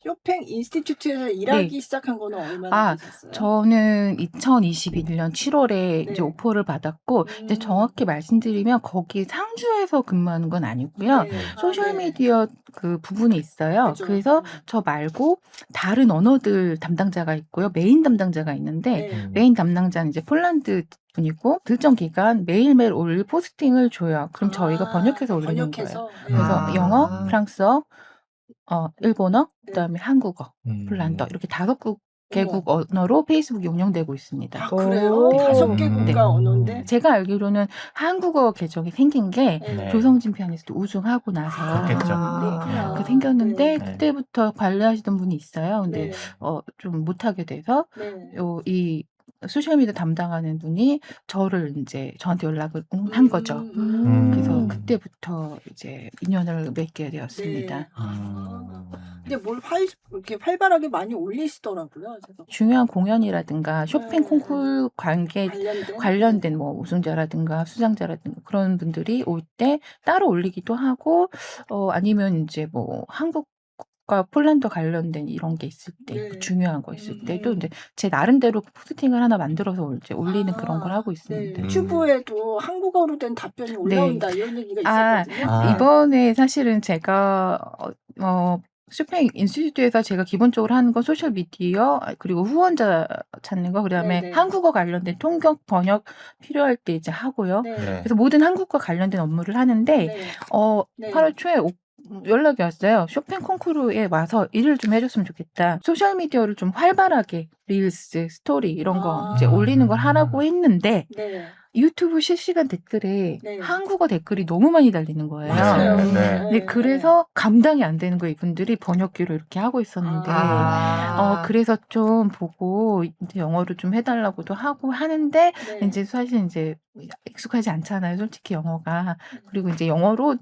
쇼팽 인스티튜트에서 네. 일하기 시작한 거는 얼마나 되셨어요? 저는 2021년 7월에 이제 네. 오퍼를 받았고 이제 정확히 말씀드리면 거기 상주에서 근무하는 건 아니고요. 네. 소셜 네. 미디어 그 부분이 있어요. 그죠. 그래서 저 말고 다른 언어들 담당자가 있고요. 메인 담당자가 있는데 네. 메인 담당자는 이제 폴란드 분이고 일정 기간 매일매일 올릴 포스팅을 줘요. 그럼 저희가 번역해서 올리는 거예요. 번역해서. 그래서 영어, 프랑스어, 일본어, 네. 그다음에 한국어, 폴란드어 이렇게 5개국 어머. 언어로 페이스북이 운영되고 있습니다. 아 그래요? 네. 5개국가 네. 언어인데? 제가 알기로는 한국어 계정이 생긴 게 네. 조성진 피아니스트 우승하고 나서 그렇겠죠. 그렇구나. 그 생겼는데 네. 그때부터 관리하시던 분이 있어요. 근데 네. 좀 못하게 돼서 네. 이 소셜미디어 담당하는 분이 저한테 연락을 한 거죠. 그래서 그때부터 이제 인연을 맺게 되었습니다. 네. 근데 뭘 이렇게 활발하게 많이 올리시더라고요. 그래서 중요한 공연이라든가 쇼팽 콩쿨 관련된 뭐 우승자라든가 수상자라든가 그런 분들이 올 때 따로 올리기도 하고 아니면 이제 뭐 한국과 폴란드 관련된 이런 게 있을 때 네. 중요한 거 있을 때도 이제 제 나름대로 포스팅을 하나 만들어서 이제 올리는 그런 걸 하고 있습니다. 네. 튜브에도 한국어로 된 답변이 올라온다 이런 얘기가 있었거든요. 이번에 사실은 제가 쇼팽 인스티튜트에서 제가 기본적으로 하는 건 소셜 미디어 그리고 후원자 찾는 거 그다음에 네네. 한국어 관련된 통역 번역 필요할 때 이제 하고요. 네. 그래서 모든 한국과 관련된 업무를 하는데 네. 8월 초에 연락이 왔어요. 쇼팽 콩쿠르에 와서 일을 좀 해줬으면 좋겠다. 소셜 미디어를 좀 활발하게 릴스, 스토리 이런 거 이제 올리는 걸 하라고 했는데 네. 유튜브 실시간 댓글에 네. 한국어 댓글이 너무 많이 달리는 거예요. 맞아요. 네. 네, 그래서 감당이 안 되는 거예요. 이분들이 번역기로 이렇게 하고 있었는데 그래서 좀 보고 이제 영어로 좀 해달라고도 하고 하는데 네. 이제 사실 이제 익숙하지 않잖아요. 솔직히 영어가. 그리고 이제 영어로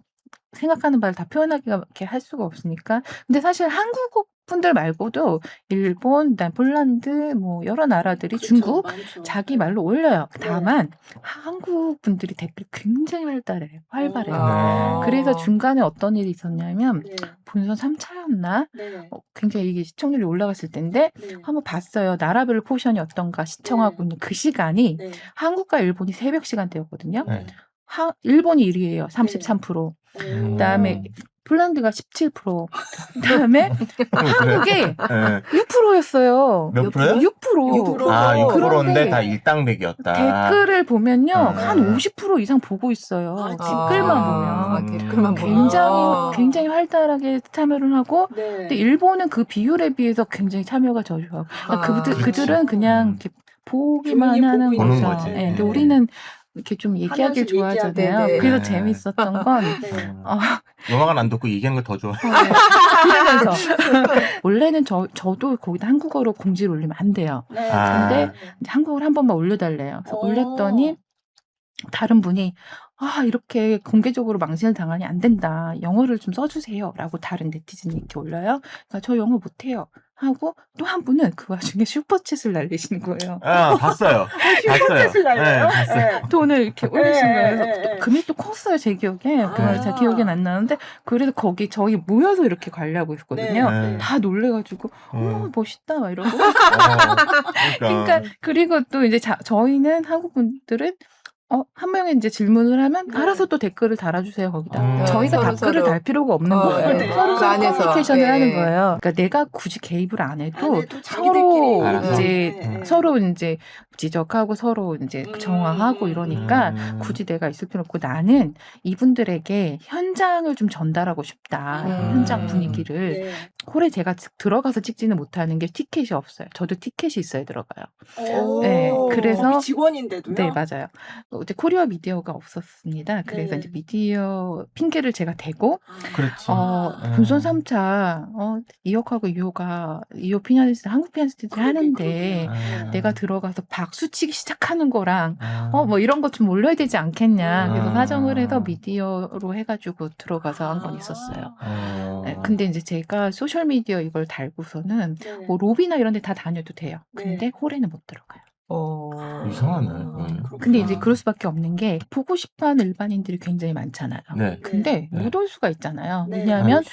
생각하는 바를 다 표현하기가 이렇게 할 수가 없으니까. 근데 사실 한국 분들 말고도 일본, 그다음 폴란드, 뭐 여러 나라들이 그렇죠. 중국 많죠. 자기 말로 올려요. 네. 다만 한국 분들이 댓글 굉장히 활발해요. 네. 그래서 중간에 어떤 일이 있었냐면 네. 본선 3차였나? 네. 굉장히 이게 시청률이 올라갔을 텐데 네. 한번 봤어요. 나라별 포션이 어떤가 시청하고 있는 그 시간이 네. 한국과 일본이 새벽 시간대였거든요. 네. 일본이 1위예요. 33%. 그다음에 폴란드가 17%. 그다음에 한국이 6%였어요. 몇 프로요? 6%. 6%인데 다 일당백이었다. 댓글을 보면요. 한 50% 이상 보고 있어요. 댓글만 보면. 댓글만 굉장히 활달하게 참여를 하고 네. 근데 일본은 그 비율에 비해서 굉장히 참여가 저조하고 그들은 그냥 이렇게 보기만 조용히 하는 보고 있는 거죠. 거지. 네, 근데 우리는 이렇게 좀 얘기하길 하나씩 좋아하잖아요. 얘기하는데. 그래서 네. 재밌었던 건 음악은 안 듣고 얘기하는 거 더 좋아. 그러면서 원래는 저도 거기다 한국어로 공지를 올리면 안 돼요. 네. 근데 이제 한국어를 한 번만 올려달래요. 그래서 올렸더니 다른 분이 이렇게 공개적으로 망신을 당하니 안 된다. 영어를 좀 써주세요라고 다른 네티즌이 이렇게 올려요. 그러니까 저 영어 못해요. 하고 또 한 분은 그 와중에 슈퍼챗을 날리시는 거예요. 봤어요. 슈퍼챗을 날려요? 네, 봤어요. 돈을 이렇게 올리신 거예요. 그래서 네. 금액이 또 컸어요, 제 기억에. 제 기억엔 안 나는데 그래서 거기 저희 모여서 이렇게 관리하고 있었거든요. 네. 다 놀래가지고 어머 멋있다 막 이러고. 그러니까. 그리고 또 이제 저희는 한국 분들은 한 명이 이제 질문을 하면 알아서 또 댓글을 달아주세요 거기다. 저희가 댓글을 달 필요가 없는 거예요. 네. 서로 그 안에서. 커뮤니케이션을 네. 하는 거예요. 그러니까 내가 굳이 개입을 안 해도 자기들끼리 서로 이제 지적하고 서로 이제 정화하고 이러니까 굳이 내가 있을 필요 없고 나는 이분들에게 현장을 좀 전달하고 싶다. 현장 분위기를. 네. 홀에 제가 들어가서 찍지는 못하는 게 티켓이 없어요. 저도 티켓이 있어야 들어가요. 네. 그래서 직원인데도요? 네, 맞아요. 이제 코리아 미디어가 없었습니다. 그래서 네. 이제 미디어 핑계를 제가 대고 그렇지. 본선 3차 이혁하고 이호 피아니스트 한국 피아니스트 하는데 내가 들어가서 박수 치기 시작하는 거랑 뭐 이런 것 좀 올려야 되지 않겠냐. 그래서 사정을 해서 미디어로 해가지고 들어가서 한 건 있었어요. 네, 근데 이제 제가 소셜 미디어 이걸 달고서는 뭐 로비나 이런 데 다 다녀도 돼요. 근데 홀에는 못 들어가요. 이상하네. 그렇구나. 근데 이제 그럴 수밖에 없는 게 보고 싶어하는 일반인들이 굉장히 많잖아요. 네. 근데 네. 못 올 수가 있잖아요. 네. 왜냐하면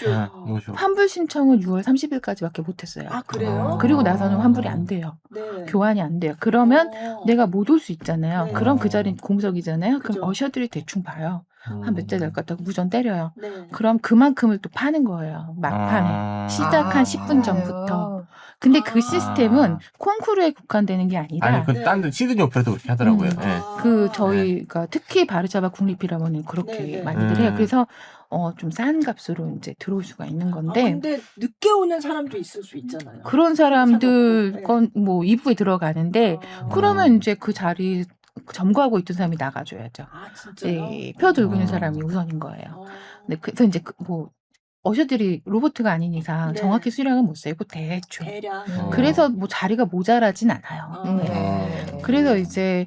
노쇼. 환불 신청은 6월 30일까지밖에 못했어요. 아 그래요? 그리고 나서는 환불이 안 돼요. 네. 교환이 안 돼요. 그러면 내가 못 올 수 있잖아요. 네. 그럼 그 자리는 공석이잖아요. 그죠. 그럼 어셔들이 대충 봐요. 한 몇 대 될 것 같다고 무전 때려요. 네. 그럼 그만큼을 또 파는 거예요. 막판에. 시작한 10분 전부터. 근데 그 시스템은 콩쿠르에 국한되는 게 아니라 아니, 그 딴 데 시드니 오페라도 그렇게 하더라고요. 네. 그 저희가 특히 바르샤바 국립필하모니는 그렇게 네, 네. 많이들 해요. 그래서 좀 싼 값으로 이제 들어올 수가 있는 건데 근데 늦게 오는 사람도 있을 수 있잖아요. 그런 사람들 네. 건 뭐 2부에 들어가는데 그러면 이제 그 자리 점거하고 있던 사람이 나가줘야죠. 진짜요? 네, 표 들고 있는 사람이 우선인 거예요. 네, 그래서 이제 뭐 어셔들이 로봇가 아닌 이상 네. 정확히 수량은 못 세고 대충. 대략. 그래서 뭐 자리가 모자라진 않아요. 네. 그래서 이제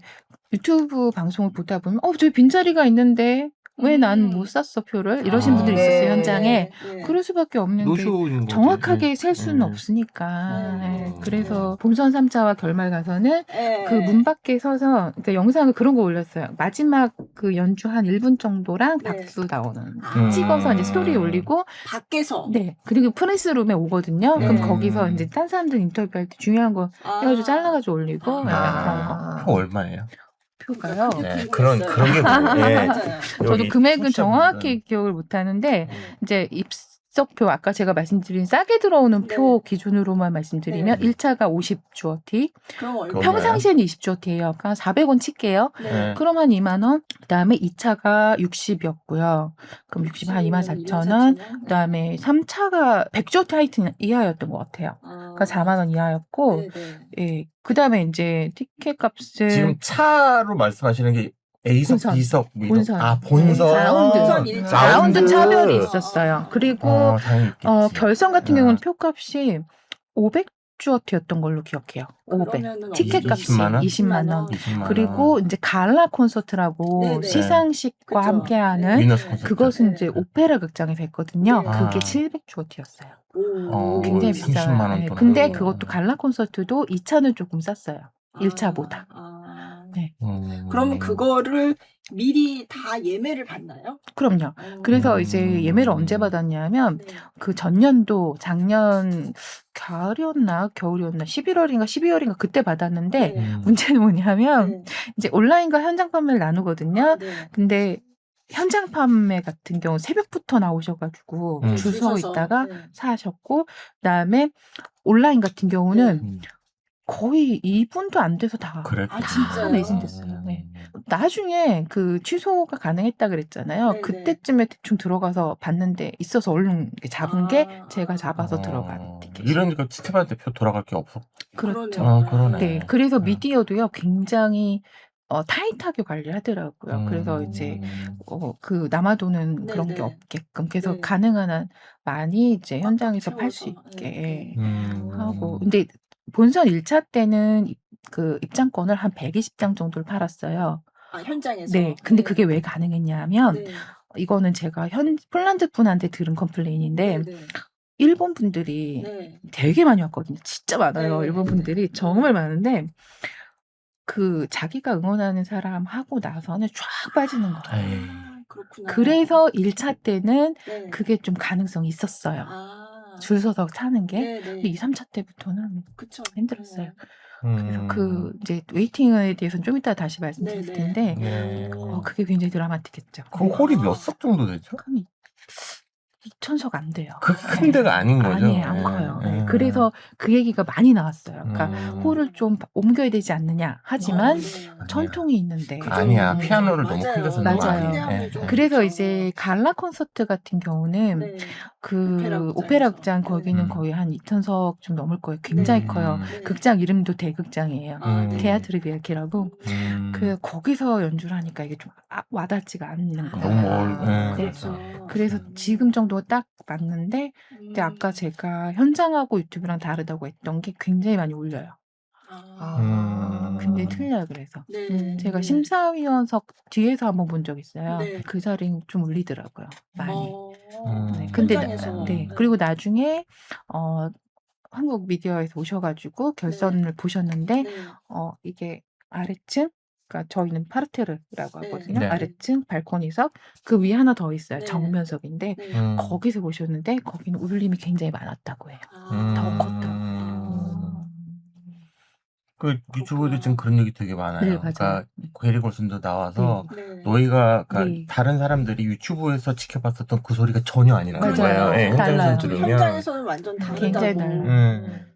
유튜브 방송을 보다 보면 저기 빈자리가 있는데 왜 난 못 샀어 표를 이러신 분들이 있었어요 현장에. 그럴 수밖에 없는 게 노쇼인 거지. 정확하게 셀 수는 없으니까. 네. 그래서 본선 3차와 결말 가서는 그 문 밖에 서서 그러니까 영상을 그런 거 올렸어요. 마지막 그 연주 한 1분 정도랑 네. 박수 나오는 찍어서 이제 스토리에 올리고 밖에서. 네. 그리고 프레스룸에 오거든요. 그럼 네. 거기서 이제 딴 사람들 인터뷰할 때 중요한 거 해가지고 잘라가지고 올리고 약간 그런 거. 표 얼마예요? 표가요. 네, 그런 게 뭐예요? 네. 저도 여기 금액은 청취자분들은. 정확히 기억을 못 하는데 이제 입석표 아까 제가 말씀드린 싸게 들어오는 네. 표 기준으로만 말씀드리면 네. 1차가 50주어티, 그럼 얼마? 그럼 평상시에는 20주어티예요. 그러니까 400원 칠게요. 네. 그럼 한 2만 원. 그다음에 2차가 60이었고요. 그럼 60 한 24,000원. 그다음에 3차가 100주어티 하이튼 이하였던 것 같아요. 그러니까 4만 원 이하였고, 예. 그다음에 이제 티켓 값을 지금 차로 말씀하시는 게 A석, 본선. B석, 뭐 이런- 본선. 아 본선. 라운드. 라운드 차별이 있었어요. 그리고 당연히 있겠지. 결선 같은 경우는 표값이 500주어티였던 걸로 기억해요. 500. 그러면은 티켓 값이 20만 원? 20만 원. 20만 그리고 원. 이제 갈라 콘서트라고 네네. 시상식과 그쵸. 함께하는 위너스 콘서트. 그것은 이제 오페라 극장에서 했거든요. 네. 그게 아. 700주어티였어요. 오, 굉장히 30만 비싸요. 원 네. 돈. 근데 오. 그것도 갈라 콘서트도 2차는 조금 쌌어요. 1차보다. 네. 그러면 그거를 미리 다 예매를 받나요? 그럼요. 그래서 음. 이제 예매를 언제 받았냐면 네. 그 전년도 작년 가을이었나 겨울이었나 11월인가 12월인가 그때 받았는데 네. 문제는 뭐냐면 네. 이제 온라인과 현장 판매를 나누거든요. 네. 근데 현장 판매 같은 경우 새벽부터 나오셔가지고 줄 서 서서. 있다가 네. 사셨고 그다음에 온라인 같은 경우는 음. 거의 2분도 안 돼서 다 그래. 아, 다 진짜요? 매진됐어요. 네. 나중에 그 취소가 가능했다 그랬잖아요. 네네. 그때쯤에 대충 들어가서 봤는데 있어서 얼른 이렇게 잡은 게 제가 잡아서 어. 들어간 티켓. 이러니까 스테반한테 표 돌아갈 게 없어. 그렇죠. 그러네. 네. 그래서 네. 미디어도요 굉장히 타이트하게 관리를 하더라고요. 그래서 이제 그 남아도는 그런 게 네네. 없게끔 그래서 네. 가능한 한 많이 이제 현장에서 팔 수 채워서. 있게 네. 하고 근데 본선 1차 때는 그 입장권을 한 120장 정도를 팔았어요. 현장에서. 네. 근데 그게 왜 가능했냐면 네. 이거는 제가 폴란드 분한테 들은 컴플레인인데 네. 일본 분들이 네. 되게 많이 왔거든요. 진짜 많아요. 네. 일본 분들이 정말 많은데 그 자기가 응원하는 사람 하고 나서는 쫙 빠지는 거예요. 그렇구나. 그래서 1차 때는 네. 그게 좀 가능성이 있었어요. 줄 서서 사는 게. 네, 네. 근데 2, 3차 때부터는 그쵸. 힘들었어요. 그래서 그 이제 웨이팅에 대해서는 좀 이따 다시 말씀드릴 네, 네. 텐데 네. 그게 굉장히 드라마틱했죠. 그 홀이 몇 석 정도 되죠? 한 2,000석 안 돼요. 그렇게 큰 데가 아닌 거죠. 아니에요. 안 커요. 네. 그래서 그 얘기가 많이 나왔어요. 그러니까 홀을 좀 옮겨야 되지 않느냐. 하지만 네. 전통이 있는데. 아니야. 피아노를 너무 맞아요. 크게 해서 맞아요. 너무 안 맞아요. 해. 네. 그래서 그렇죠. 이제 갈라 콘서트 같은 경우는 네. 그 오페라 오페라 극장 극장에서. 거기는 음. 거의 한 2,000석 좀 넘을 거예요. 굉장히 네. 커요. 네. 극장 이름도 대극장이에요. 네. 테아트르 비알키라고. 그 거기서 연주를 하니까 이게 좀 와닿지가 않는 거예요. 너무 네. 그렇죠. 그래서 지금 정도가 딱 맞는데 근데 아까 제가 현장하고 유튜브랑 다르다고 했던 게 굉장히 많이 울려요. 굉장히 틀려요. 그래서 네. 제가 심사위원석 뒤에서 한번 본 적 있어요. 네. 그 자리는 좀 울리더라고요. 많이. 네. 근데 현장에서. 네. 그리고 나중에 한국 미디어에서 오셔가지고 결선을 보셨는데 네. 이게 아래층, 그러니까 저희는 파르테르라고 네. 하거든요. 네. 아래층 발코니석, 그 위 하나 더 있어요. 네. 정면석인데 네. 거기서 보셨는데 거기는 울림이 굉장히 많았다고 해요. 더 컸다고. 그 유튜브에도 지금 그런 얘기 되게 많아요. 네, 맞아요. 그러니까 게리 골슨도 나와서 네. 너희가 그러니까 네. 다른 사람들이 유튜브에서 지켜봤었던 그 소리가 전혀 아니라는 맞아요. 거예요. 예, 달라요. 현장에서 들으면 현장에서는 완전 다르다고. 굉장히 달라요. 음.